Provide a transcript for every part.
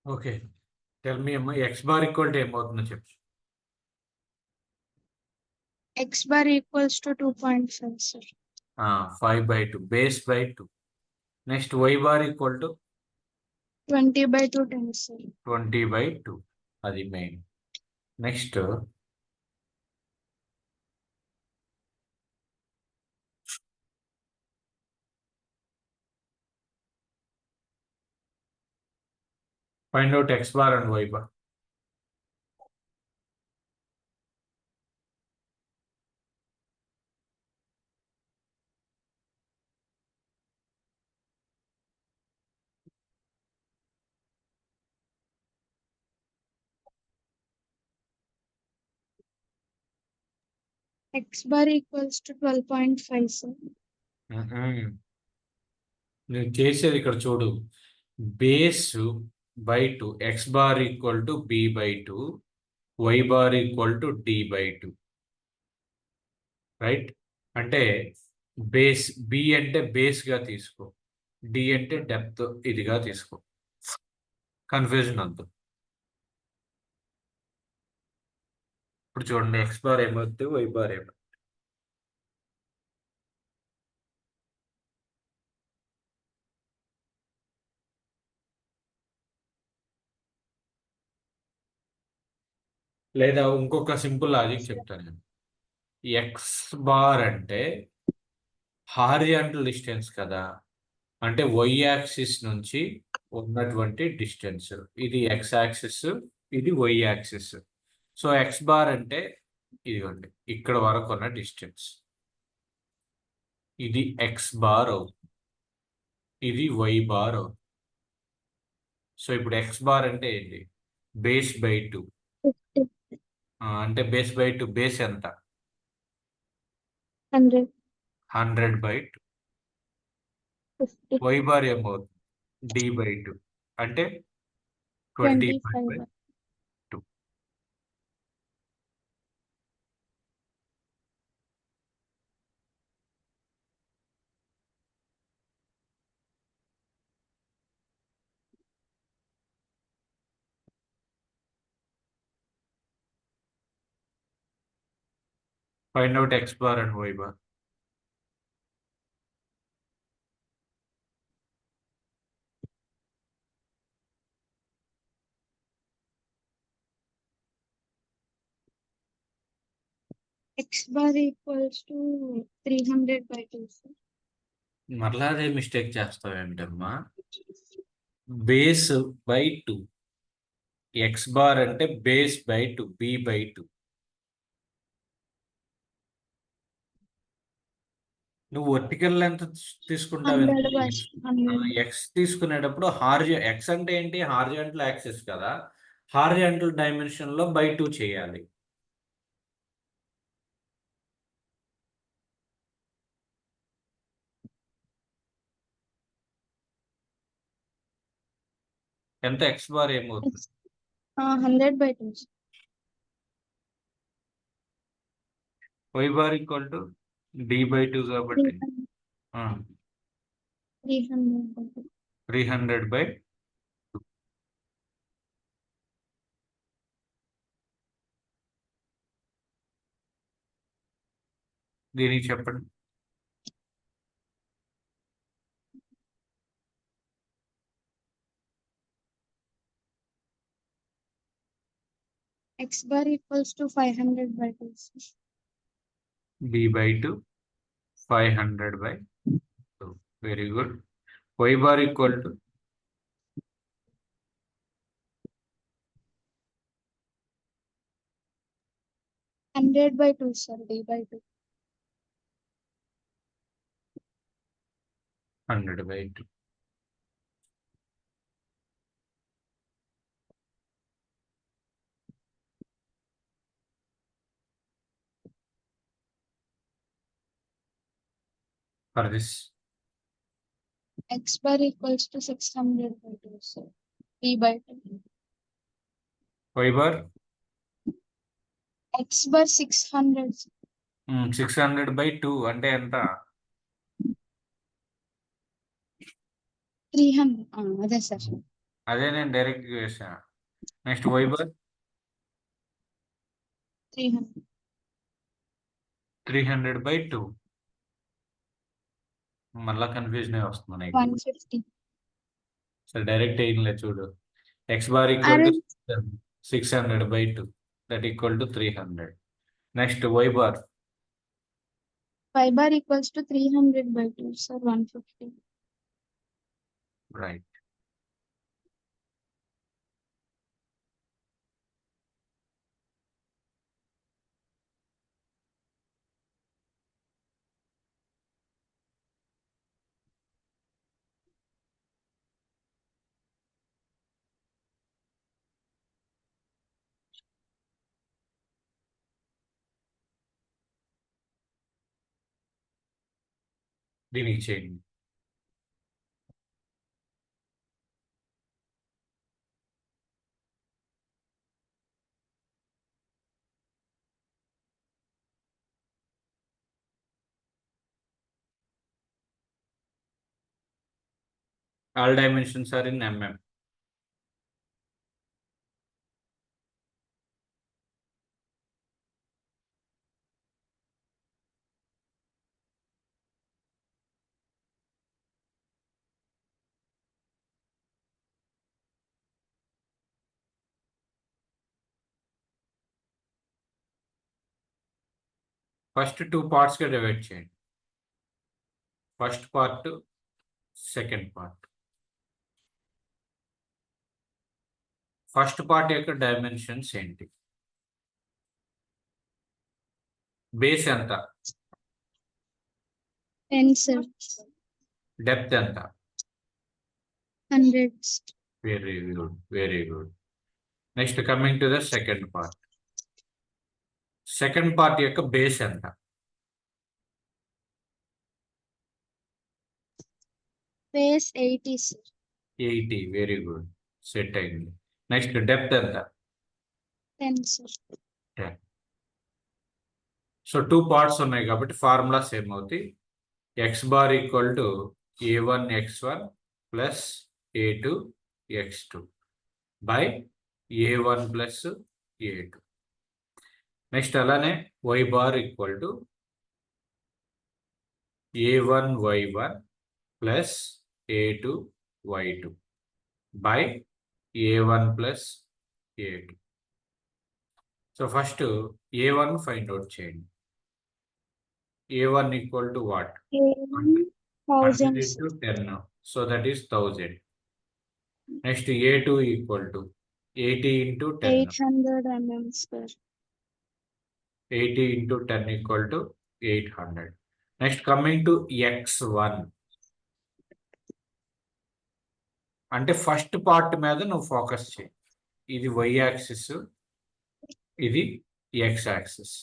Okay, tell me అమ్మా, X bar equal to ఏమవుతుందో చెప్పు. x bar equals to 2.5, sir. 5/2 base by 2. Next y bar equal to 20/2 times, sir. 20/2. అది main. Next find out x bar and y bar. X bar equals to 12.5, sir. నేను చేసేది ఇక్కడ చూడు, base by 2, X bar equal to b/2, y bar equal to d/2. Right? అంటే base B అంటే base గా తీసుకో, D అంటే depth ఇదిగా తీసుకో. కన్ఫ్యూజన్ అంతా. ఇప్పుడు చూడండి, ఎక్స్ బార్ ఏమవుతుంది, వై బార్ ఏమవుతుంది. లేదా ఇంకొక సింపుల్ లాజిక్ చెప్తాను నేను. ఎక్స్ బార్ అంటే హారిజాంటల్ డిస్టెన్స్ కదా, అంటే వై యాక్సిస్ నుంచి ఉన్నటువంటి డిస్టెన్స్. ఇది ఎక్స్ యాక్సిస్, ఇది y axis. So X bar అంటే ఇదిగోండి, ఇక్కడ వరకు ఉన్న డిస్టెన్స్. ఇది ఎక్స్ బార్ అవుతుంది, ఇది వై బార్ అవుతుంది. సో ఇప్పుడు ఎక్స్ బార్ అంటే ఏంటి? Base by 2. 50, అంటే బేస్ బై 2, బేస్ ఎంత? 100, 100/2. 50, వై బార్ ఏమవుతుంది? d/2, అంటే 25/2. 25. Find out x bar and y bar. X bar equals to 300/2, sir. మరలా అదే మిస్టేక్ చేస్తావేంటమ్మా? బేస్ బై 2, ఎక్స్ బార్ అంటే బేస్ బై 2, b/2. నువ్వు వర్టికల్ లెంత్ తీసుకుంటావు 100/100. ఎక్స్ తీసుకునేటప్పుడు ఎక్స్ అంటే ఏంటి? హారిజాంటల్ యాక్సిస్ కదా, హారిజాంటల్ డైమెన్షన్ లో బై 2 చేయాలి. ఎంత ఎక్స్ బార్ ఏమవుతుంది? 100/2, sir. Y bar equal to d/2 కాబట్టి 300/2. 300/2. దీనికి చెప్పండి. X bar equals to 500/2, sir. b/2, 500/2. Very good. Y bar equal to 100/2, sir. D/2. 100/2. For this, X bar equals to 600/2, sir. D/2. Y bar X bar 600, sir. 600/2 అంటే ఎంత? 300. అదే sir. అదే నేను direct వేసాను. Next y bar 300. 300/2. మళ్ళా confusion వస్తుంది నీకు. 150. So direct ఏం లేదు చూడు. X bar equal to 600/2 that equal to 300. Next y bar Y bar equals to 300/2, sir. 150. Right. దీనికి చేయండి. All dimensions are in mm. First 2 parts గా డివైడ్ చేయండి. First part, second part. First part యొక్క dimensions ఏంటి? Base ఎంత? 10, sir. Depth ఎంత? 100. Very good, very good. Next coming to the second part. Second part యొక్క base ఎంత? Base 80, sir. 80. Very good, set అయింది. Next depth ఎంత? 10, sir. 10. So 2 parts ఉన్నాయి కాబట్టి ఫార్ములా సేమ్ అవుతాయి. X bar equal to a1 x1 plus a2 x2 by a1 plus a2. Next అలానే Y bar equal to a1 y1 plus a2 y2 by a1 plus a2. So first a1 find out చేయండి. a1 equal to what? A1 1000, 100 sir. into 10. So that is 1000. Next a2 equal to 80 into 10. 800 mm, sir. 80 into 10 equal to 800. Next coming to x1. అంటే first part మీద నువ్వు focus చేయి. ఇది y axis, ఇది x axis.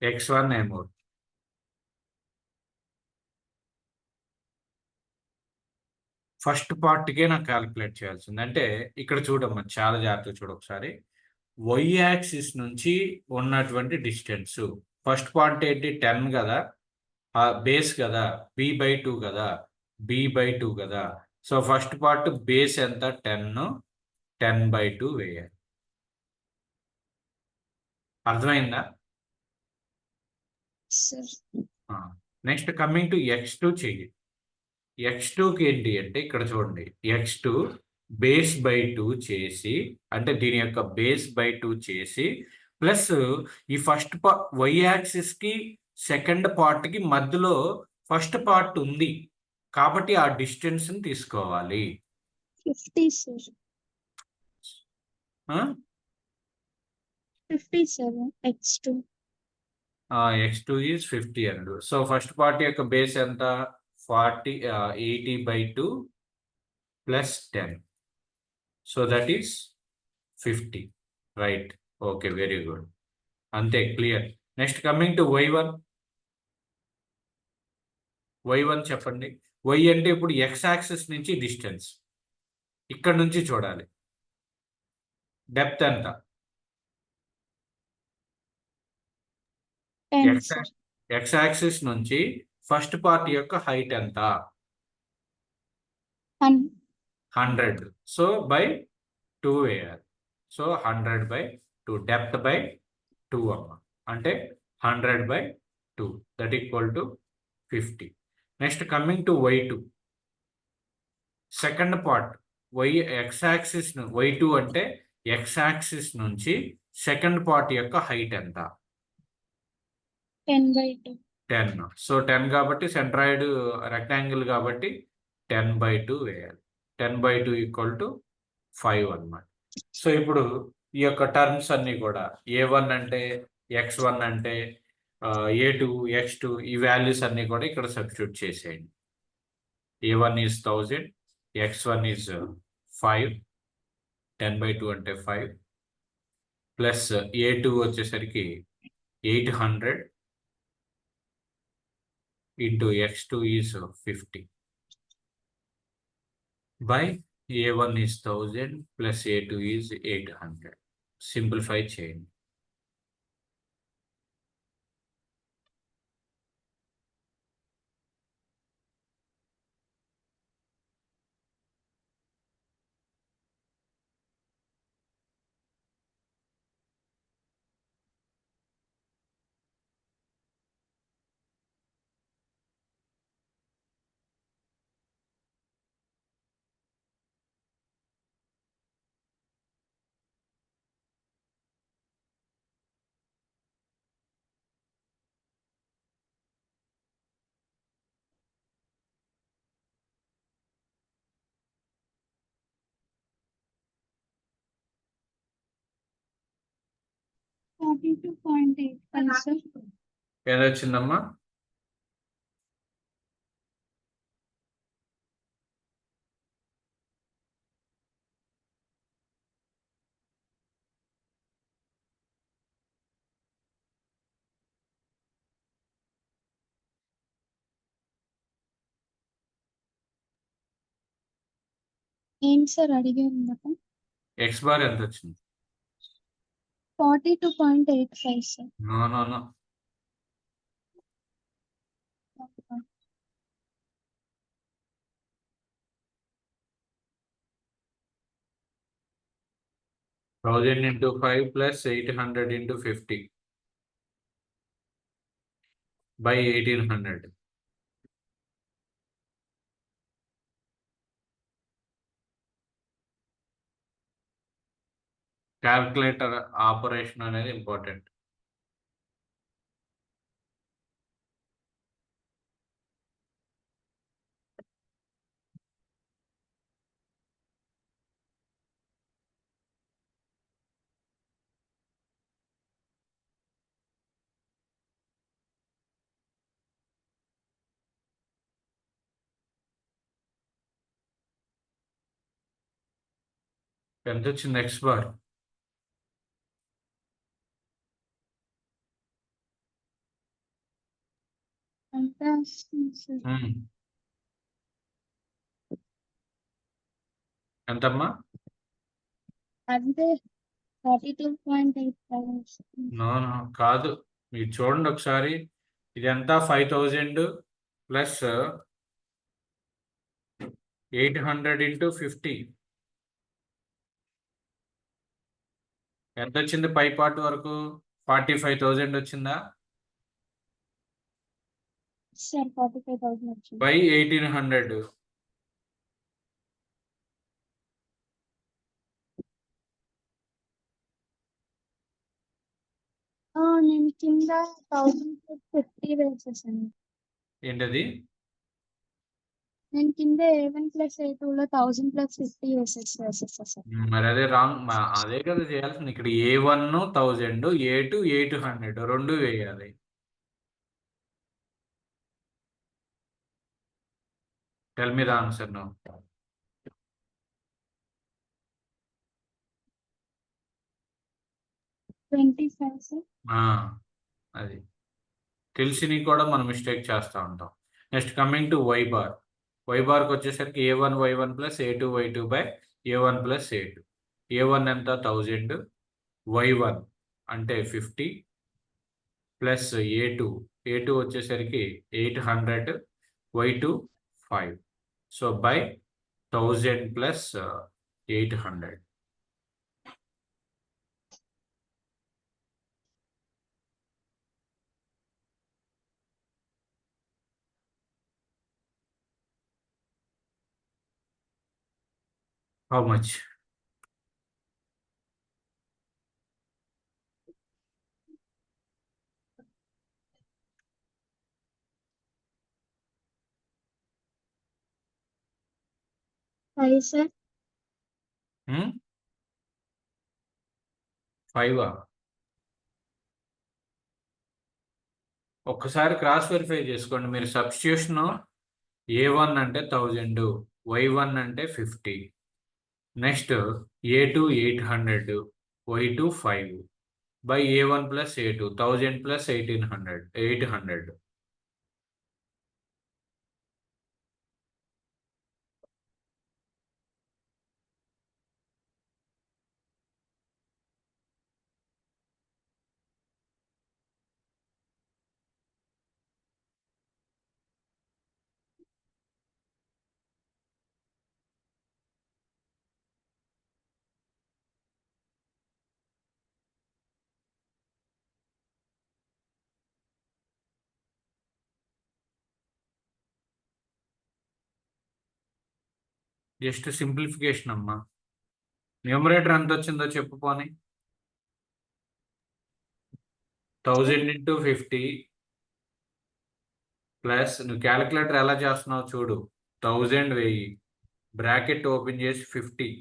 x1 ఏమో first పార్ట్కే నాకు calculate చేయాల్సింది. అంటే ఇక్కడ చూడమ్మా, చాలా జాగ్రత్తగా చూడ ఒకసారి. వై యాక్సిస్ నుంచి ఉన్నటువంటి డిస్టెన్స్ ఫస్ట్ పార్ట్ ఏంటి? 10 కదా, బేస్ కదా, b/2 కదా, b/2 కదా. సో ఫస్ట్ పార్ట్ బేస్ ఎంత? 10, 10/2 వేయాలి. అర్థమైందా? Sir. Next coming to x2 చెయ్యి. x2కి ఏంటి అంటే ఇక్కడ చూడండి, x2 బేస్/2 చేసి, అంటే దీని యొక్క బేస్/2 చేసి ప్లస్ ఈ ఫస్ట్ వై యాక్సిస్ కి సెకండ్ పార్ట్ కి మధ్యలో ఫస్ట్ పార్ట్ ఉంది కాబట్టి ఆ డిస్టెన్స్ ని తీసుకోవాలి. 50, sir. 57 x2. x2 is 50 and so first part యొక్క బేస్ ఎంత? 80/2 plus 10. So that is 50. Right, okay, very good. అంతే, clear. Next coming to y1. y1 చెప్పండి. y అంటే ఇప్పుడు x యాక్సిస్ నుంచి డిస్టెన్స్, ఇక్కడ నుంచి చూడాలి. డెప్త్ ఎంత? 10, sir. ఎక్స్ యాక్సిస్ నుంచి ఫస్ట్ పార్ట్ యొక్క హైట్ ఎంత? 100. సో బై 2 వేయాలి. సో 100/2 డెప్త్ బై 2 అమ్మ, అంటే 100/2 that equal to 50. Next coming to y2, second part X axis y2 అంటే ఎక్స్ యాక్సిస్ నుంచి సెకండ్ పార్ట్ యొక్క హైట్ ఎంత? 10/2. 10. సో 10 కాబట్టి సెంట్రాయిడ్ రెక్టాంగిల్ కాబట్టి 10/2 వేయాలి. 10/2 ఈక్వల్ టు 5 అన్నమాట. సో ఇప్పుడు ఈ యొక్క టర్మ్స్ అన్ని కూడా a1 అంటే x1 అంటే a2 x2 ఈ వాల్యూస్ అన్ని కూడా ఇక్కడ సబ్స్టిట్యూట్ చేసేయండి. a1 ఈజ్ 1000, x1 ఈజ్ 5, 10/2 అంటే 5 ప్లస్ a2 వచ్చేసరికి 800 into x2 is 50 by a1 is 1000 plus a2 is 800. Simplify చేయండి. sir. ఏదో వచ్చిందమ్మా? ఏంటి సార్ అడిగారు? ఎక్స్ బార్ ఎంత వచ్చింది? 42.85 sir. No 1000 into 5 plus 800 into 50 by 1800. Calculator operation అనేది ఇంపార్టెంట్. ఎంత వచ్చింది ఎక్స్ బార్? అంతా వస్తుంది సార్. ఎంతమ్మా? అంతే 42.85. నో కాదు, మీరు చూడండి ఒకసారి. ఇదంతా 5000 ప్లస్ 800 into 50 ఎంత వచ్చింది? పై పార్ట్ వరకు 45,000 వచ్చిందా? సార్ 45,000 వచ్చింది. బై 1800 నేను కింద 1050 వేసేసాను. ఏంటది? నేను కింద A1 plus A2 లో 1000 plus 50 వేసేసా సార్. మరి అదే రాంగ్. అదే కదా చేయాల్సింది. ఇక్కడ A1 1000, A2 800 రెండు వేయాలి. Tell me the answer no. 25 sir. అది తెలిసి కూడా మనం మిస్టేక్ చేస్తూ ఉంటాం. Next coming to Y bar. Y బార్కి వచ్చేసరికి A1 y1 plus A2 y2 by A1 plus A2. A1 ఎంత? 1000, y1 అంటే 50 ప్లస్ A2 A2 వచ్చేసరికి 800, Y2 5. So by 1000 plus 800. How much? Five, sir. 5. ఒక్కసారి క్రాస్ వెరిఫై చేసుకోండి. మీరు సబ్స్టిట్యూషన్ A1 అంటే 1000, Y1 అంటే 50, next A2 800, Y2 5 by A1 plus A2 1000 plus 800. Just simplification అమ్మా. Numerator ఎంత వచ్చిందో చెప్పు పోనీ. 1000 ఇంటూ 50 ప్లస్ నువ్వు క్యాలిక్యులేటర్ ఎలా చేస్తున్నావు చూడు. 1000 1000 బ్రాకెట్ ఓపెన్ చేసి 50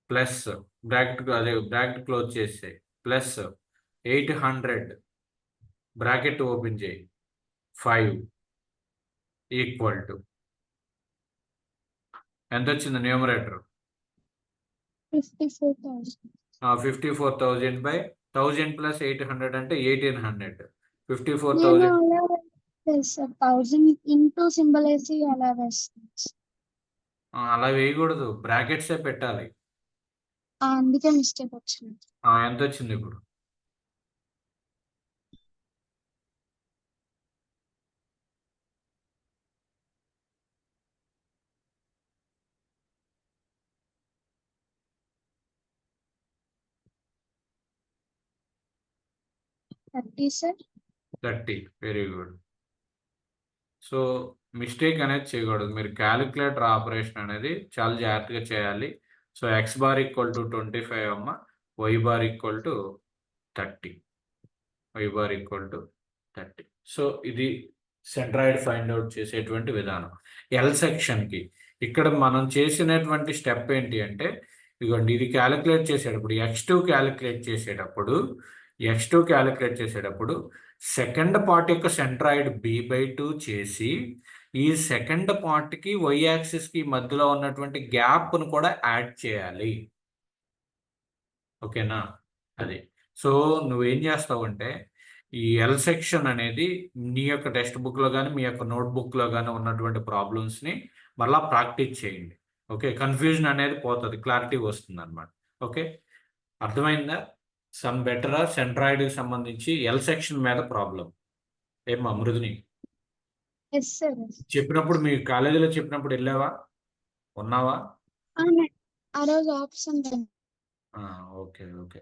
ప్లస్ బ్రాకెట్ క్లోజ్ చేసే ప్లస్ 800 బ్రాకెట్ ఓపెన్ చేయి 5 ఈక్వల్ టు ఎంత వచ్చింది న్యూమరేటర్? 54,000. 54,000 బై 1000 ప్లస్ 800 అంటే 1800. నేను 54,000 అలా వేస్తాను, 1000 ఇంటూ సింబల్ వేసి అలా వేస్తాను. అలా వేయకూడదు, బ్రాకెట్సే పెట్టాలి. అందుకే మిస్టేక్ వచ్చింది. ఎంత వచ్చింది ఇప్పుడు? Sir 30. Very good. So mistake అనేది చేయకూడదు. మీరు క్యాలిక్యులేటర్ ఆపరేషన్ అనేది చాలా జాగ్రత్తగా చేయాలి. So X bar equal to 25 అమ్మ, Y bar equal to 30. Y bar equal to 30. So ఇది సెంట్రాయిడ్ ఫైండ్ అవుట్ చేసేటువంటి విధానం. ఎల్ సెక్షన్కి ఇక్కడ మనం చేసినటువంటి స్టెప్ ఏంటి అంటే, ఇదిగోండి ఇది క్యాలిక్యులేట్ చేసేటప్పుడు x2 క్యాలిక్యులేట్ చేసేటప్పుడు సెకండ్ పార్ట్ యొక్క సెంట్రాయిడ్ b/2 చేసి ఈ సెకండ్ పార్ట్కి వై యాక్సిస్కి మధ్యలో ఉన్నటువంటి గ్యాప్ను కూడా యాడ్ చేయాలి. ఓకేనా? అది. సో నువ్వేం చేస్తావంటే ఈ ఎల్ సెక్షన్ అనేది నీ యొక్క టెక్స్ట్ బుక్లో కానీ మీ యొక్క నోట్బుక్లో కానీ ఉన్నటువంటి ప్రాబ్లమ్స్ని మళ్ళీ ప్రాక్టీస్ చేయండి. ఓకే, కన్ఫ్యూజన్ అనేది పోతుంది, క్లారిటీ వస్తుంది అనమాట. ఓకే, అర్థమైందా? సమ్ బెటరా సెంట్రాయిడ్కి సంబంధించి ఎల్ సెక్షన్ మీద ప్రాబ్లం ఏమ్మా మృదుని? చెప్పినప్పుడు మీ కాలేజీలో చెప్పినప్పుడు వెళ్ళావా, ఉన్నావా? ఆ రోజు ఆప్షన్. Okay okay.